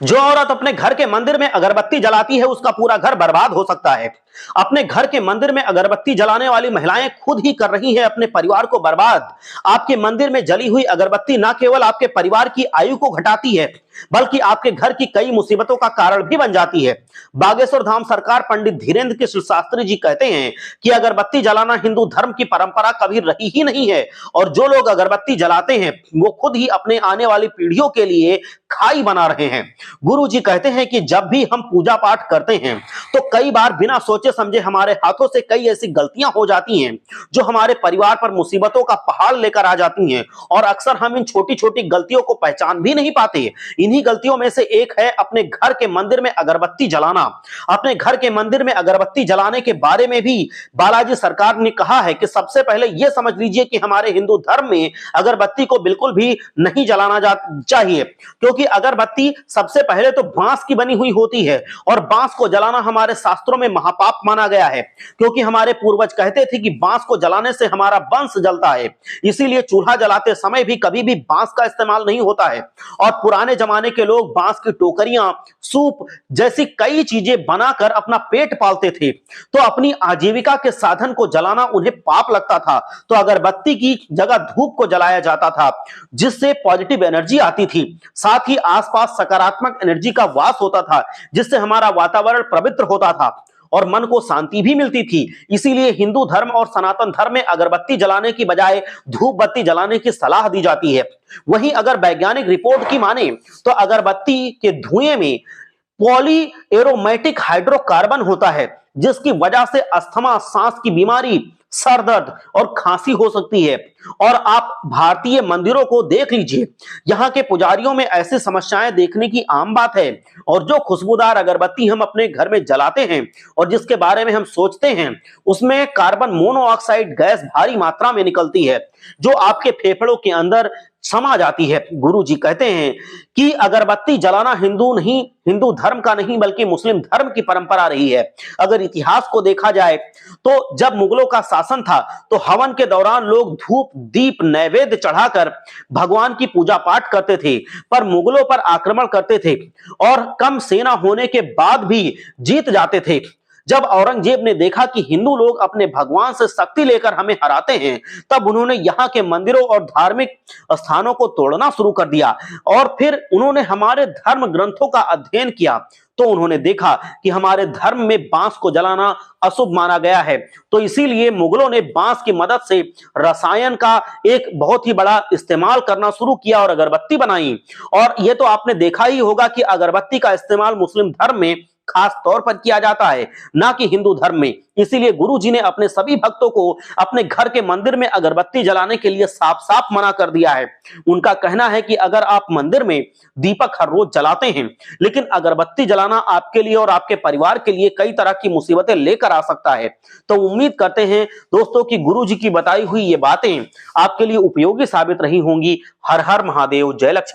जो औरत अपने घर के मंदिर में अगरबत्ती जलाती है उसका पूरा घर बर्बाद हो सकता है। अपने घर के मंदिर में अगरबत्ती जलाने वाली महिलाएं खुद ही कर रही हैं अपने परिवार को बर्बाद। आपके मंदिर में जली हुई अगरबत्ती ना केवल आपके परिवार की आयु को घटाती है बल्कि आपके घर की कई मुसीबतों का कारण भी बन जाती है। बागेश्वर धाम सरकार पंडित धीरेन्द्र कृष्ण शास्त्री जी कहते हैं कि अगरबत्ती जलाना हिंदू धर्म की परंपरा कभी रही ही नहीं है और जो लोग अगरबत्ती जलाते हैं वो खुद ही अपने आने वाली पीढ़ियों के लिए खाई बना रहे हैं। गुरु जी कहते हैं कि जब भी हम पूजा पाठ करते हैं तो कई बार बिना सोचे समझे हमारे हाथों से कई ऐसी गलतियां हो जाती हैं जो हमारे परिवार पर मुसीबतों का पहाड़ लेकर आ जाती हैं और अक्सर हम इन छोटी छोटी गलतियों को पहचान भी नहीं पाते। इन्हीं गलतियों में से एक है अपने घर के मंदिर में अगरबत्ती जलाना। अपने घर के मंदिर में अगरबत्ती जलाने के बारे में भी बालाजी सरकार ने कहा है कि सबसे पहले यह समझ लीजिए कि हमारे हिंदू धर्म में अगरबत्ती को बिल्कुल भी नहीं जलाना चाहिए, क्योंकि अगरबत्ती सबसे पहले तो बांस की बनी हुई होती है और बांस को जलाना हमारे शास्त्रों में महापाप माना गया है, क्योंकि हमारे पूर्वज कहते थे कि बांस को जलाने से हमारा वंश जलता है। इसीलिए चूल्हा जलाते समय भी कभी भी बांस का इस्तेमाल नहीं होता है और पुराने जमाने के लोग बांस की टोकरियां, सूप जैसी कई चीजें बनाकर अपना पेट पालते थे, तो अपनी आजीविका के साधन को जलाना उन्हें पाप लगता था। तो अगरबत्ती की जगह धूप को जलाया जाता था जिससे पॉजिटिव एनर्जी आती थी, साथ ही आसपास सकारात्मक एनर्जी का वास होता था जिससे हमारा वातावरण पवित्र होता था और मन को शांति भी मिलती थी। इसीलिए हिंदू धर्म और सनातन धर्म में अगरबत्ती जलाने की बजाय धूप बत्ती जलाने की सलाह दी जाती है। वहीं अगर वैज्ञानिक रिपोर्ट की माने तो अगरबत्ती के धुएं में पॉली एरोमेटिक हाइड्रोकार्बन होता है जिसकी वजह से अस्थमा, सांस की बीमारी, सर दर्द और खांसी हो सकती है। और आप भारतीय मंदिरों को देख लीजिए, यहाँ के पुजारियों में ऐसी समस्याएं देखने की आम बात है और जो खुशबूदार अगरबत्ती हम अपने घर में जलाते हैं और जिसके बारे में हम सोचते हैं उसमें कार्बन मोनोऑक्साइड गैस भारी मात्रा में निकलती है जो आपके फेफड़ों के अंदर समा जाती है। गुरु जी कहते हैं कि अगरबत्ती जलाना हिंदू धर्म का नहीं बल्कि मुस्लिम धर्म की परंपरा रही है। अगर इतिहास को देखा जाए तो जब मुगलों का शासन था तो हवन के दौरान लोग धूप, दीप, नैवेद्य चढ़ाकर भगवान की पूजा पाठ करते थे, पर मुगलों पर आक्रमण करते थे और कम सेना होने के बाद भी जीत जाते थे। जब औरंगजेब ने देखा कि हिंदू लोग अपने भगवान से शक्ति लेकर हमें हराते हैं, तब उन्होंने यहाँ के मंदिरों और धार्मिक स्थानों को तोड़ना शुरू कर दिया और फिर उन्होंने हमारे धर्म ग्रंथों का अध्ययन किया तो उन्होंने देखा कि हमारे धर्म में बांस को जलाना अशुभ माना गया है। तो इसीलिए मुगलों ने बांस की मदद से रसायन का एक बहुत ही बड़ा इस्तेमाल करना शुरू किया और अगरबत्ती बनाई। और यह तो आपने देखा ही होगा कि अगरबत्ती का इस्तेमाल मुस्लिम धर्म में खास तौर पर किया जाता है, ना कि हिंदू धर्म में। इसीलिए गुरु जी ने अपने सभी भक्तों को अपने घर के मंदिर में अगरबत्ती जलाने के लिए साफ साफ मना कर दिया है। उनका कहना है कि अगर आप मंदिर में दीपक हर रोज जलाते हैं लेकिन अगरबत्ती जलाना आपके लिए और आपके परिवार के लिए कई तरह की मुसीबतें लेकर आ सकता है। तो उम्मीद करते हैं दोस्तों कि गुरु जी की बताई हुई ये बातें आपके लिए उपयोगी साबित रही होंगी। हर हर महादेव, जय लक्ष्मी।